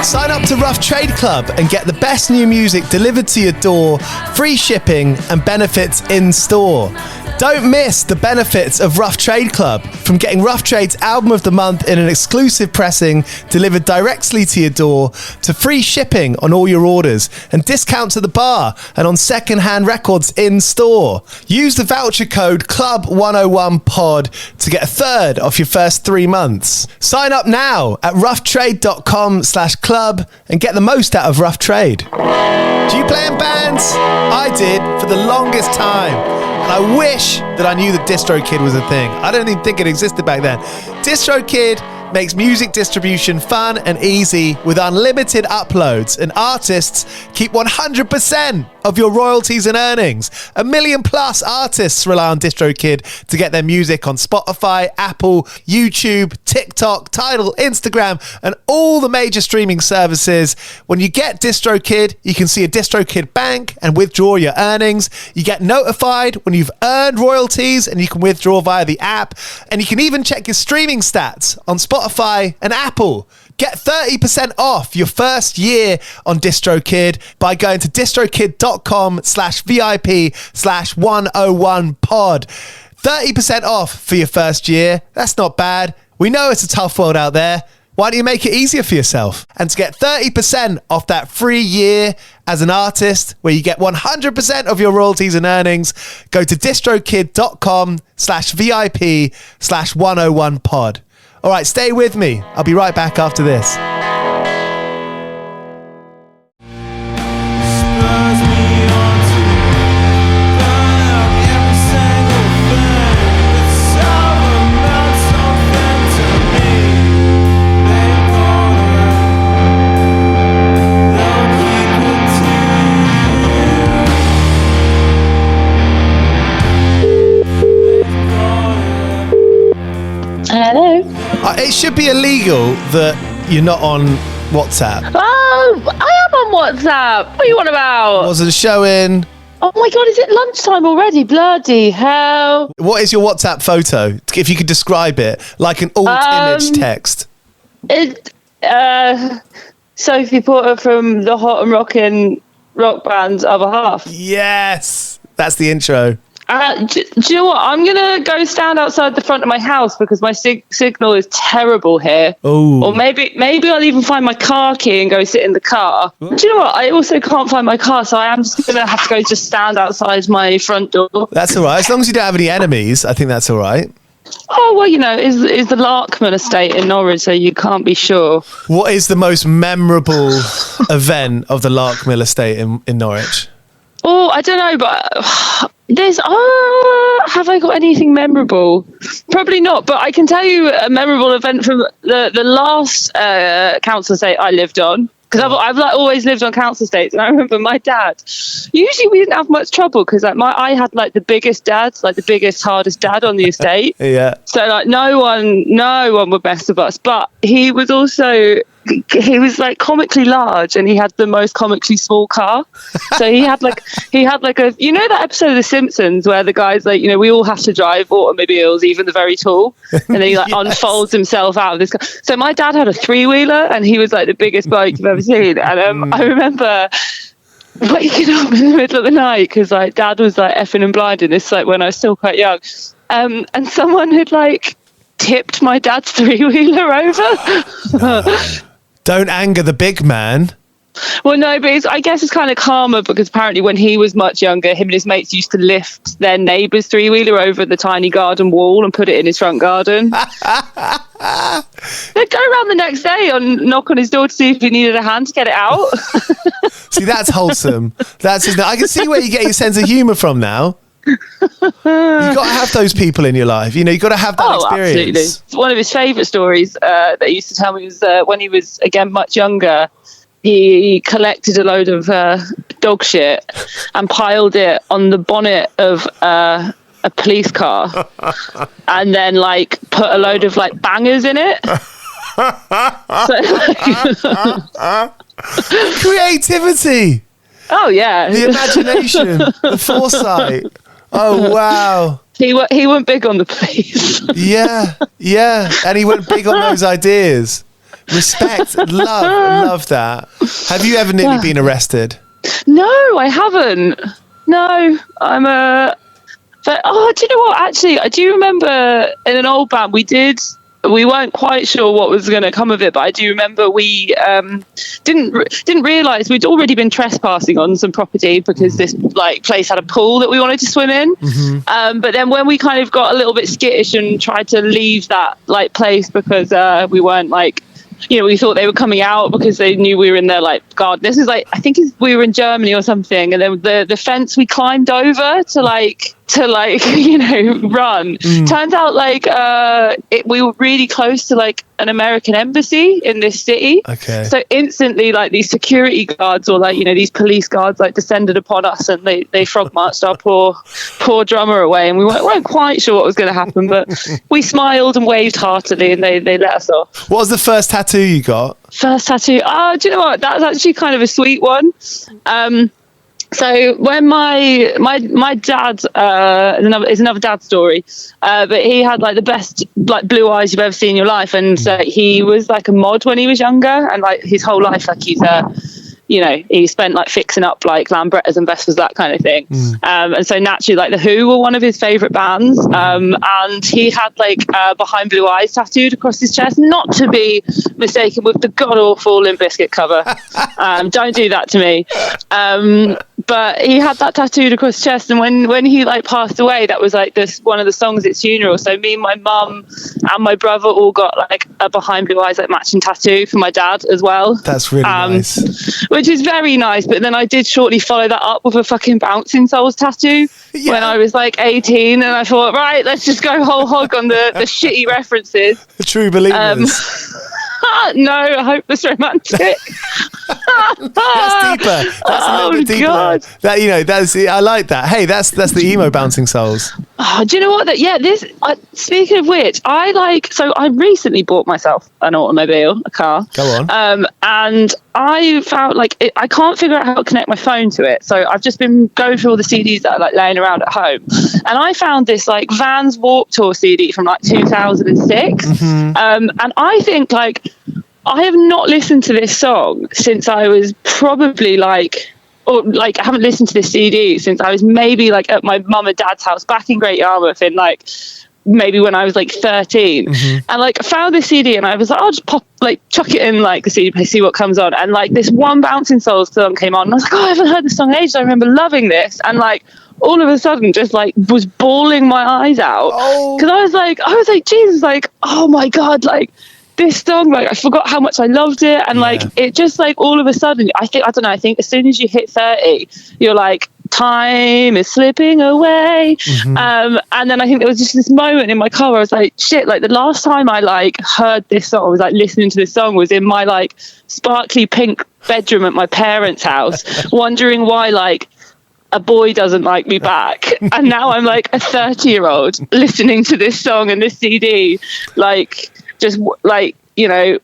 Sign up to Rough Trade Club and get the best new music delivered to your door, free shipping and benefits in store. Don't miss the benefits of Rough Trade Club, from getting Rough Trade's Album of the Month in an exclusive pressing delivered directly to your door, to free shipping on all your orders and discounts at the bar and on second-hand records in store. Use the voucher code CLUB101POD to get a third off your first 3 months. Sign up now at roughtrade.com/club and get the most out of Rough Trade. Do you play in bands? I did for the longest time. And I wish that I knew that DistroKid was a thing. I don't even think it existed back then. DistroKid makes music distribution fun and easy with unlimited uploads, and artists keep 100% of your royalties and earnings. 1 million plus artists rely on DistroKid to get their music on Spotify, Apple, YouTube, TikTok, Tidal, Instagram, and all the major streaming services. When you get DistroKid, you can see a DistroKid bank and withdraw your earnings. You get notified when you've earned royalties, and you can withdraw via the app. And you can even check your streaming stats on Spotify and Apple. Get 30% off your first year on DistroKid by going to distrokid.com/VIP/101pod. 30% off for your first year. That's not bad. We know it's a tough world out there. Why don't you make it easier for yourself? And to get 30% off that free year as an artist, where you get 100% of your royalties and earnings, go to distrokid.com/VIP/101pod. All right, stay with me. I'll be right back after this. Hello. It should be illegal that you're not on WhatsApp. Oh, I am on WhatsApp. What are you on about? Wasn't showing. Oh my God, is it lunchtime already? Bloody hell. What is your WhatsApp photo? If you could describe it, like an alt image text. Sophie Porter from the Hot and Rockin' rock band's Other Half. Yes, that's the intro. Do you know what? I'm going to go stand outside the front of my house because my signal is terrible here. Oh. Or maybe I'll even find my car key and go sit in the car. Do you know what? I also can't find my car, so I am just going to have to go just stand outside my front door. That's all right. As long as you don't have any enemies, I think that's all right. Oh, well, you know, is the Larkman estate in Norwich, so you can't be sure. What is the most memorable event of the Larkmill estate in Norwich? Oh, I don't know, but have I got anything memorable? Probably not, but I can tell you a memorable event from the last council estate I lived on. Because I've like always lived on council estates, and I remember my dad. Usually we didn't have much trouble because like I had like the biggest dad, like the biggest, hardest dad on the estate. Yeah. So like no one would mess with us. But he was like comically large, and he had the most comically small car. So he had like a, you know, that episode of The Simpsons where the guy's like, you know, we all have to drive automobiles, even the very tall, and then he like Yes. unfolds himself out of this car. So my dad had a 3-wheeler, and he was like the biggest bloke you've ever seen. And I remember waking up in the middle of the night because like dad was like effing and blinding. This like when I was still quite young, and someone had like tipped my dad's 3-wheeler over. don't anger the big man. Well, no, but I guess it's kind of karma because apparently when he was much younger, him and his mates used to lift their neighbour's 3-wheeler over the tiny garden wall and put it in his front garden. They'd go around the next day and knock on his door to see if he needed a hand to get it out. See, that's wholesome. I can see where you get your sense of humour from now. You've got to have those people in your life. You know, you've got to have that experience. Absolutely. One of his favourite stories that he used to tell me was when he was, again, much younger. He collected a load of dog shit and piled it on the bonnet of a police car and then like put a load of like bangers in it. Creativity. Oh yeah. The imagination, the foresight. Oh wow. He went big on the police. Yeah, and he went big on those ideas. Respect, love that. Have you ever nearly been arrested? No, I haven't. No, I'm a. But do you know what? Actually, I do remember in an old band we weren't quite sure what was going to come of it, but I do remember we didn't realise we'd already been trespassing on some property because this like place had a pool that we wanted to swim in. But then when we kind of got a little bit skittish and tried to leave that like place because we weren't like, we thought they were coming out because they knew we were in their like garden. This is like, I think we were in Germany or something, and then the fence we climbed over to run. Turns out like we were really close to like an American embassy in this city. Okay. So instantly like these security guards or like these police guards like descended upon us, and they frog marched our poor drummer away, and we weren't quite sure what was going to happen, but we smiled and waved heartily, and they let us off. What was the first tattoo you got? First tattoo? Do you know what? That's actually kind of a sweet one. So when my dad is another dad story, but he had like the best like blue eyes you've ever seen in your life, and he was like a mod when he was younger, and like his whole life like he spent like fixing up like Lambrettas and Vespas, that kind of thing. And so naturally like the Who were one of his favourite bands, and he had like Behind Blue Eyes tattooed across his chest, not to be mistaken with the god awful Limp Bizkit cover. Don't do that to me. But he had that tattooed across his chest, and when he like passed away, that was like one of the songs at his funeral. So me and my mum and my brother all got like a Behind Blue Eyes like matching tattoo for my dad as well. That's really nice. Which is very nice, but then I did shortly follow that up with a fucking Bouncing Souls tattoo when I was like 18, and I thought, right, let's just go whole hog on the shitty references. The true believers. No, hopeless romantic. That's deeper. That's a little bit deeper. God. I like that. Hey, that's the emo Bouncing Souls. Do you know what? Speaking of which, I recently bought myself an automobile, a car. Go on. And I found I can't figure out how to connect my phone to it. So I've just been going through all the CDs that are like laying around at home, and I found this like Vans Warped Tour CD from like 2006. And I think like I have not listened to this song since I was probably I haven't listened to this CD since I was maybe like at my mum and dad's house back in Great Yarmouth in like maybe when I was like 13. And like I found this CD, and I was like, I'll just chuck it in like the CD player, see what comes on. And like this one Bouncing Souls song came on, and I was like, I haven't heard this song in ages. I remember loving this, and like all of a sudden just like was bawling my eyes out because I was like Jesus, like oh my god, like this song, like I forgot how much I loved it, and like it just like all of a sudden I think as soon as you hit 30 you're like, time is slipping away. And then I think there was just this moment in my car where I was like, shit, like the last time I like heard this song, I was like listening to this song was in my like sparkly pink bedroom at my parents' house, wondering why like a boy doesn't like me back. And now I'm like a 30-year-old listening to this song and this CD, like just like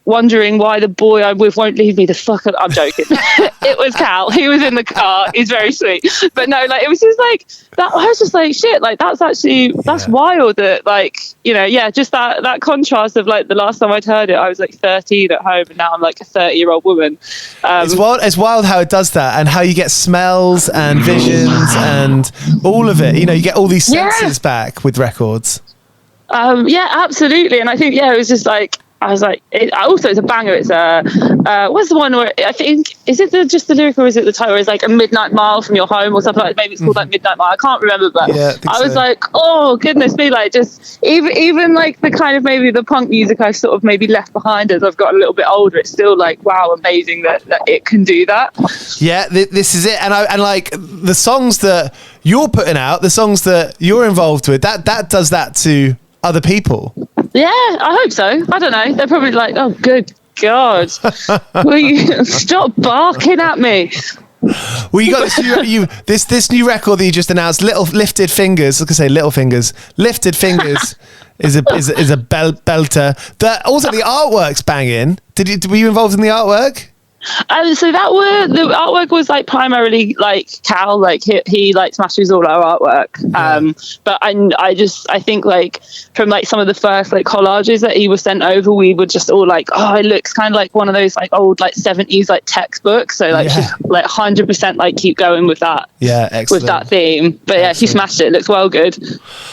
wondering why the boy I'm with won't leave me the fuck. I'm joking. It was Cal. He was in the car. He's very sweet. But no, like it was just like that. I was just like, shit. Like that's wild. That like just that contrast of like the last time I'd heard it, I was like 13 at home, and now I'm like a 30-year-old woman. It's wild how it does that, and how you get smells and visions and all of it. You get all these senses back with records. Absolutely. And I think it was just like I was like, it's a banger. It's what's the one where I think, is it just the lyric, or is it the title? It's like a midnight mile from your home or something like that. Maybe it's called like Midnight Mile. I can't remember, but I was like, oh goodness me, like just even like the kind of maybe the punk music I've sort of maybe left behind as I've got a little bit older. It's still like, wow, amazing that it can do that. Yeah, this is it. And like the songs that you're putting out, the songs that you're involved with, that does that to other people. Yeah, I hope so. I don't know. They're probably like, oh, good God. Will you stop barking at me? Well, you got this new record that you just announced, Lifted Fingers. Like I say, Little Fingers. Lifted Fingers is a belter. Also, the artwork's banging. Were you involved in the artwork? So the artwork was like primarily like Cal, like he like smashes all our artwork. But I think like from like some of the first like collages that he was sent over, we were just all like, oh, it looks kind of like one of those like old like 70s like textbooks. So like just like 100% like keep going with that. Yeah, excellent. With that theme. But yeah, he smashed it. It looks well good.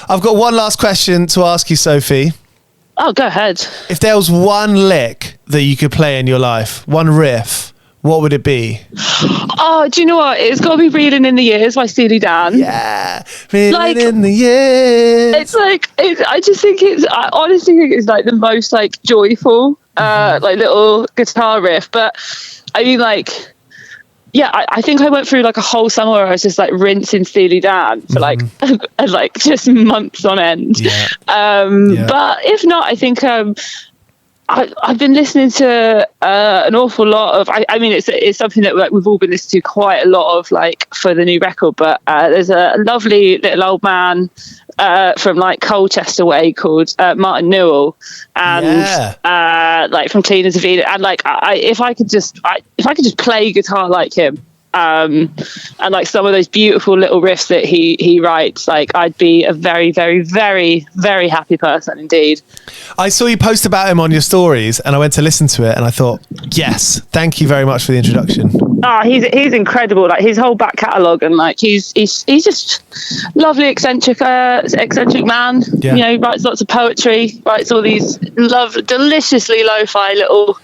I've got one last question to ask you, Sophie. Oh, go ahead. If there was one lick that you could play in your life, one riff, what would it be? Oh, do you know what? It's got to be Reeling in the Years by Steely Dan. Yeah, Reeling like, in the Years. It's like, I honestly think it's like the most like joyful, like little guitar riff. But I mean, like, yeah, I think I went through like a whole summer where I was just like rinsing Steely Dan for like like just months on end. But if not, I think I've been listening to an awful lot of. I mean, it's something that like we've all been listening to quite a lot of, like for the new record. But there's a lovely little old man from like Colchester way called Martin Newell, and like from Clean as a Venus. And like if I could just play guitar like him. And like some of those beautiful little riffs that he writes, like I'd be a very, very, very, very happy person indeed. I saw you post about him on your stories, and I went to listen to it, and I thought, yes, thank you very much for the introduction. He's incredible. Like his whole back catalogue, and like he's just lovely, eccentric man. Yeah. You know, writes lots of poetry, writes all these deliciously lo-fi little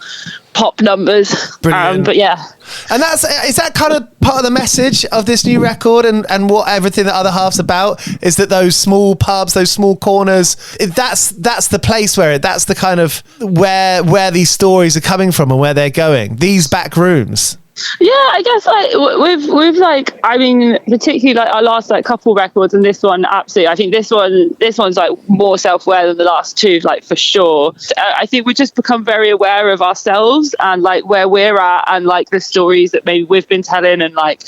pop numbers. But yeah. And is that kind of part of the message of this new record, and what everything the other half's about is that those small pubs, those small corners, that's the place that's the kind of where these stories are coming from and where they're going. These back rooms. Yeah, I guess like with like, I mean, particularly like our last like couple records and this one, absolutely. I think this one's like more self-aware than the last two, like for sure. I think we've just become very aware of ourselves and like where we're at and like the stories that maybe we've been telling, and like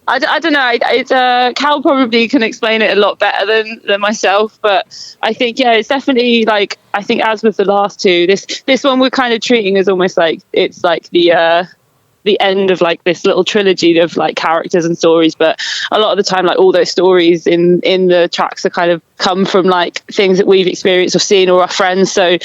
I don't know. It's Cal probably can explain it a lot better than myself, but I think it's definitely like, I think as with the last two, this one we're kind of treating as almost like it's like the end of like this little trilogy of like characters and stories. But a lot of the time, like all those stories in the tracks are kind of come from like things that we've experienced or seen or our friends. So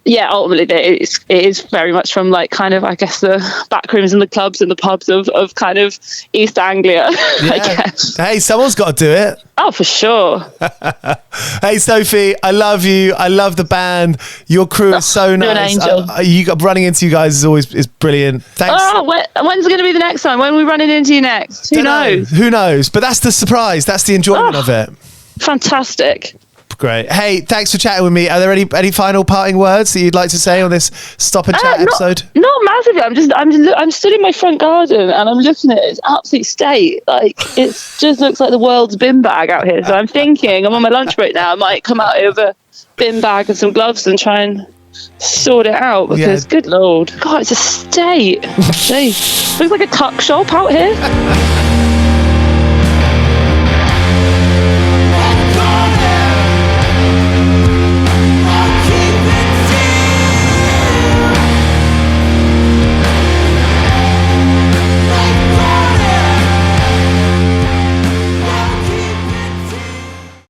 yeah, ultimately it is very much from like kind of, I guess, the back rooms and the clubs and the pubs of kind of East Anglia. I guess. Hey, someone's got to do it. Oh, for sure. Hey, Sophie, I love you. I love the band. Your crew is so nice. You're an angel. Running into you guys is brilliant. Thanks. Oh, when's going to be the next time? When are we running into you next? Who knows? Who knows? But that's the surprise. That's the enjoyment of it. Fantastic. Great. Hey, thanks for chatting with me. Are there any final parting words that you'd like to say on this Stop and Chat episode? Not massively. I'm stood in my front garden and I'm looking at its absolute state. Like it just looks like the world's bin bag out here. So I'm thinking, I'm on my lunch break now. I might come out here with a bin bag and some gloves and try and sort it out, because good Lord, God, it's a state. Jeez, looks like a tuck shop out here.